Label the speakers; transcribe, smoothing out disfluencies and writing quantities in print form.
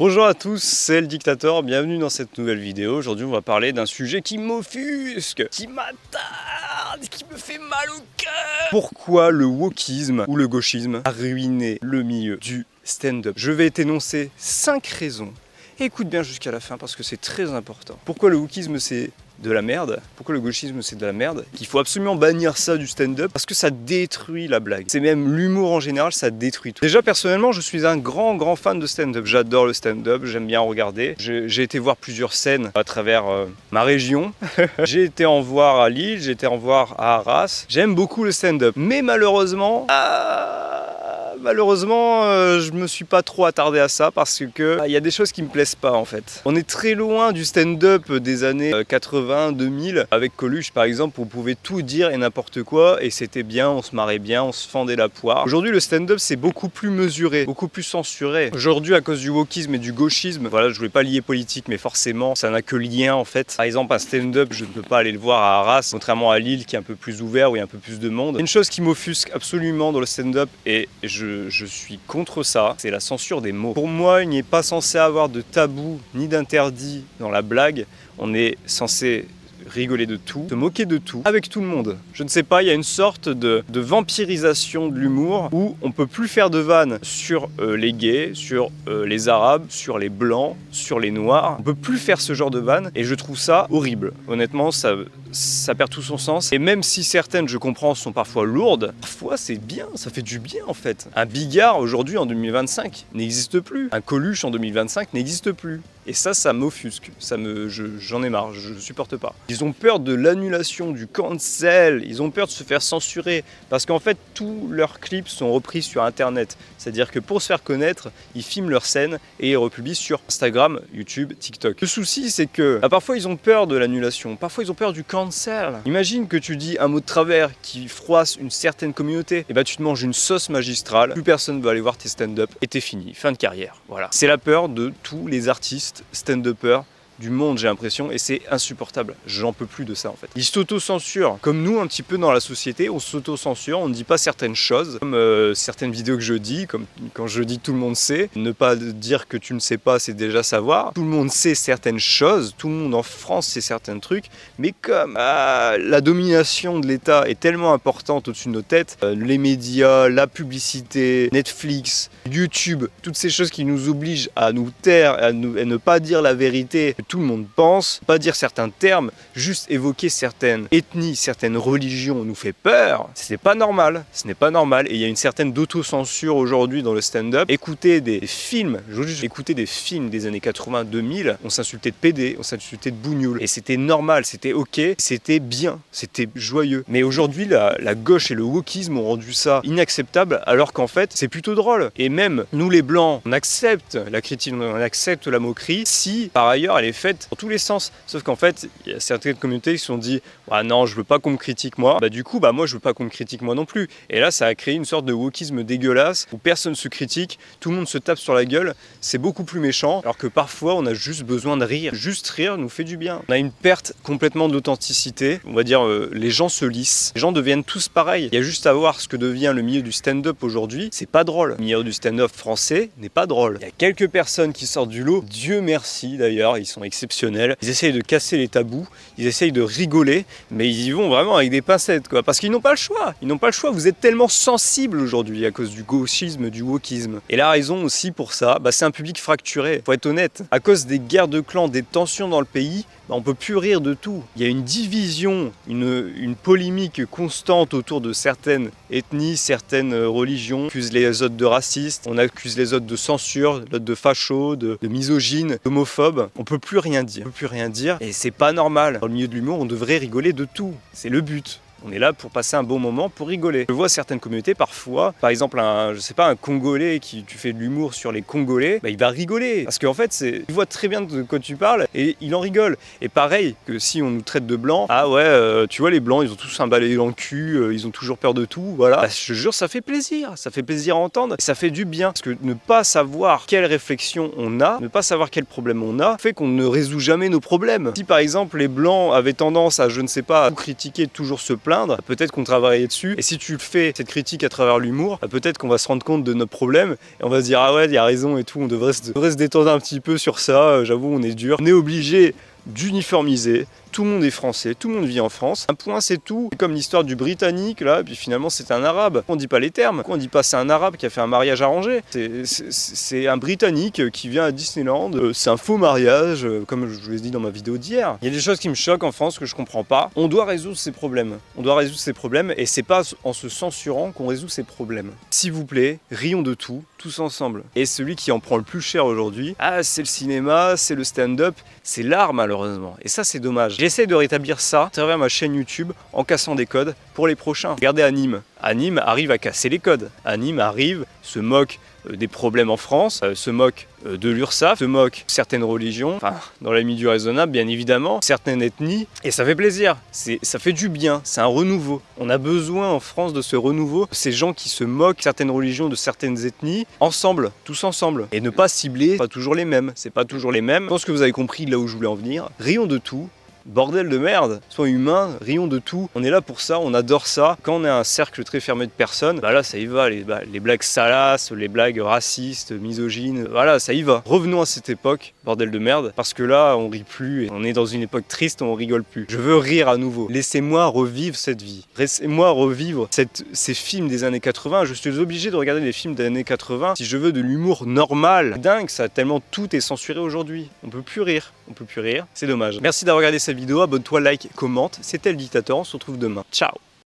Speaker 1: Bonjour à tous, c'est le Dictateur, bienvenue dans cette nouvelle vidéo. Aujourd'hui on va parler d'un sujet qui m'offusque, qui m'attarde, qui me fait mal au cœur. Pourquoi le wokisme ou le gauchisme a ruiné le milieu du stand-up? Je vais t'énoncer 5 raisons. Écoute bien jusqu'à la fin parce que c'est très important. Pourquoi le wokisme c'est de la merde? Pourquoi le gauchisme c'est de la merde? Qu'il faut absolument bannir ça du stand-up parce que ça détruit la blague. C'est même l'humour en général, ça détruit tout. Déjà personnellement, je suis un grand fan de stand-up. J'adore le stand-up, j'aime bien regarder. J'ai été voir plusieurs scènes à travers ma région. J'ai été en voir à Lille, j'ai été en voir à Arras. J'aime beaucoup le stand-up. Mais malheureusement, je me suis pas trop attardé à ça parce que il y a des choses qui me plaisent pas en fait. On est très loin du stand-up des années 80, 2000 avec Coluche par exemple où on pouvait tout dire et n'importe quoi et c'était bien, on se marrait bien, on se fendait la poire. Aujourd'hui le stand-up c'est beaucoup plus mesuré, beaucoup plus censuré. Aujourd'hui à cause du wokisme et du gauchisme, voilà, je voulais pas lier politique mais forcément ça n'a que lien en fait. Par exemple un stand-up je ne peux pas aller le voir à Arras contrairement à Lille qui est un peu plus ouvert où il y a un peu plus de monde. Une chose qui m'offusque absolument dans le stand-up et je suis contre ça, c'est la censure des mots. Pour moi, il n'est pas censé avoir de tabou ni d'interdit dans la blague. On est censé rigoler de tout, se moquer de tout, avec tout le monde. Je ne sais pas, il y a une sorte de vampirisation de l'humour où on peut plus faire de vannes sur les gays, sur les arabes, sur les blancs, sur les noirs. On peut plus faire ce genre de vannes et je trouve ça horrible. Honnêtement, ça perd tout son sens. Et même si certaines, je comprends, sont parfois lourdes, parfois c'est bien, ça fait du bien en fait. Un Bigard aujourd'hui en 2025 n'existe plus. Un Coluche en 2025 n'existe plus. Et ça m'offusque. J'en ai marre, je supporte pas. Ils ont peur de l'annulation, du cancel. Ils ont peur de se faire censurer. Parce qu'en fait, tous leurs clips sont repris sur Internet. C'est-à-dire que pour se faire connaître, ils filment leurs scènes et ils republient sur Instagram, YouTube, TikTok. Le souci, c'est que parfois ils ont peur de l'annulation. Parfois ils ont peur du cancel. Imagine que tu dis un mot de travers qui froisse une certaine communauté. Et bah tu te manges une sauce magistrale. Plus personne ne va aller voir tes stand-up et t'es fini. Fin de carrière. Voilà. C'est la peur de tous les artistes stand-uppers du monde, j'ai l'impression, et c'est insupportable. J'en peux plus de ça en fait. Ils s'auto-censurent, comme nous un petit peu dans la société, on s'auto-censure, on ne dit pas certaines choses, comme certaines vidéos que je dis, comme quand je dis tout le monde sait, ne pas dire que tu ne sais pas, c'est déjà savoir. Tout le monde sait certaines choses, tout le monde en France sait certains trucs, mais comme la domination de l'État est tellement importante au-dessus de nos têtes, les médias, la publicité, Netflix, YouTube, toutes ces choses qui nous obligent à nous taire, à ne pas dire la vérité, tout le monde pense, pas dire certains termes, juste évoquer certaines ethnies, certaines religions nous fait peur. Ce n'est pas normal, ce n'est pas normal. Et il y a une certaine d'autocensure aujourd'hui dans le stand-up. Écouter des films, écouter des films des années 80-2000, on s'insultait de pédé, on s'insultait de bougnoul. Et c'était normal, c'était ok, c'était bien, c'était joyeux. Mais aujourd'hui, la gauche et le wokisme ont rendu ça inacceptable, alors qu'en fait, c'est plutôt drôle. Et même nous les blancs, on accepte la critique, on accepte la moquerie, si par ailleurs elle est faite dans tous les sens. Sauf qu'en fait, il y a certaines communautés qui se sont dit ah non, je veux pas qu'on me critique moi. Du coup, moi je veux pas qu'on me critique moi non plus. Et là, ça a créé une sorte de wokisme dégueulasse où personne se critique, tout le monde se tape sur la gueule. C'est beaucoup plus méchant. Alors que parfois, on a juste besoin de rire. Juste rire nous fait du bien. On a une perte complètement d'authenticité. On va dire, les gens se lissent. Les gens deviennent tous pareils. Il y a juste à voir ce que devient le milieu du stand-up aujourd'hui. C'est pas drôle. Le milieu du stand-up français n'est pas drôle. Il y a quelques personnes qui sortent du lot. Dieu merci d'ailleurs, ils sont exceptionnels. Ils essayent de casser les tabous, ils essayent de rigoler, mais ils y vont vraiment avec des pincettes, quoi. Parce qu'ils n'ont pas le choix. Ils n'ont pas le choix. Vous êtes tellement sensibles aujourd'hui à cause du gauchisme, du wokisme. Et la raison aussi pour ça, c'est un public fracturé. Faut être honnête. À cause des guerres de clans, des tensions dans le pays, on peut plus rire de tout. Il y a une division, une polémique constante autour de certaines ethnies, certaines religions. On accuse les autres de racistes, on accuse les autres de censure, l'autre de facho, de misogyne, d'homophobe. On peut plus rien dire. On peut plus rien dire et c'est pas normal. Dans le milieu de l'humour, on devrait rigoler de tout. C'est le but. On est là pour passer un bon moment, pour rigoler. Je vois certaines communautés parfois, par exemple un Congolais tu fais de l'humour sur les Congolais, il va rigoler. Parce qu'en fait, il voit très bien de quoi tu parles et il en rigole. Et pareil que si on nous traite de blancs, tu vois les blancs, ils ont tous un balai dans le cul, ils ont toujours peur de tout, voilà. Je te jure, ça fait plaisir à entendre, et ça fait du bien. Parce que ne pas savoir quelle réflexion on a, ne pas savoir quel problème on a, fait qu'on ne résout jamais nos problèmes. Si par exemple les blancs avaient tendance à, je ne sais pas, à critiquer, toujours se plaindre, plaindre, peut-être qu'on travaillerait dessus. Et si tu fais cette critique à travers l'humour, peut-être qu'on va se rendre compte de notre problème et on va se dire ah ouais, il y a raison et tout, on devrait se détendre un petit peu sur ça, j'avoue on est dur. On est obligé d'uniformiser, tout le monde est français, tout le monde vit en France. Un point c'est tout, c'est comme l'histoire du Britannique là, et puis finalement c'est un Arabe. On dit pas les termes, on dit pas c'est un Arabe qui a fait un mariage arrangé. C'est un Britannique qui vient à Disneyland, c'est un faux mariage, comme je vous l'ai dit dans ma vidéo d'hier. Il y a des choses qui me choquent en France que je comprends pas. On doit résoudre ces problèmes. On doit résoudre ces problèmes et c'est pas en se censurant qu'on résout ces problèmes. S'il vous plaît, rions de tout, tous ensemble. Et celui qui en prend le plus cher aujourd'hui, c'est le cinéma, c'est le stand-up, c'est l'art malheureusement. Et ça c'est dommage. J'essaie de rétablir ça à travers ma chaîne YouTube en cassant des codes pour les prochains. Regardez Anime. Anime arrive à casser les codes. Anime arrive, se moque des problèmes en France, se moque de l'URSSAF, se moque de certaines religions, enfin dans la limite du raisonnable bien évidemment, certaines ethnies, et ça fait plaisir, ça fait du bien, c'est un renouveau. On a besoin en France de ce renouveau, ces gens qui se moquent de certaines religions, de certaines ethnies, ensemble, tous ensemble, et ne pas cibler, pas toujours les mêmes, c'est pas toujours les mêmes. Je pense que vous avez compris là où je voulais en venir. Rions de tout. Bordel de merde, soyons humains, rions de tout, on est là pour ça, on adore ça. Quand on est un cercle très fermé de personnes, bah là ça y va, les blagues salaces, les blagues racistes, misogynes, voilà ça y va. Revenons à cette époque, bordel de merde, parce que là on rit plus, et on est dans une époque triste, on rigole plus. Je veux rire à nouveau, laissez-moi revivre cette vie, laissez-moi revivre ces films des années 80, je suis obligé de regarder les films des années 80 si je veux de l'humour normal. Dingue ça, tellement tout est censuré aujourd'hui, on peut plus rire, c'est dommage. Merci d'avoir regardé cette vidéo, abonne-toi, like, commente, c'était le Dictateur, on se retrouve demain, ciao.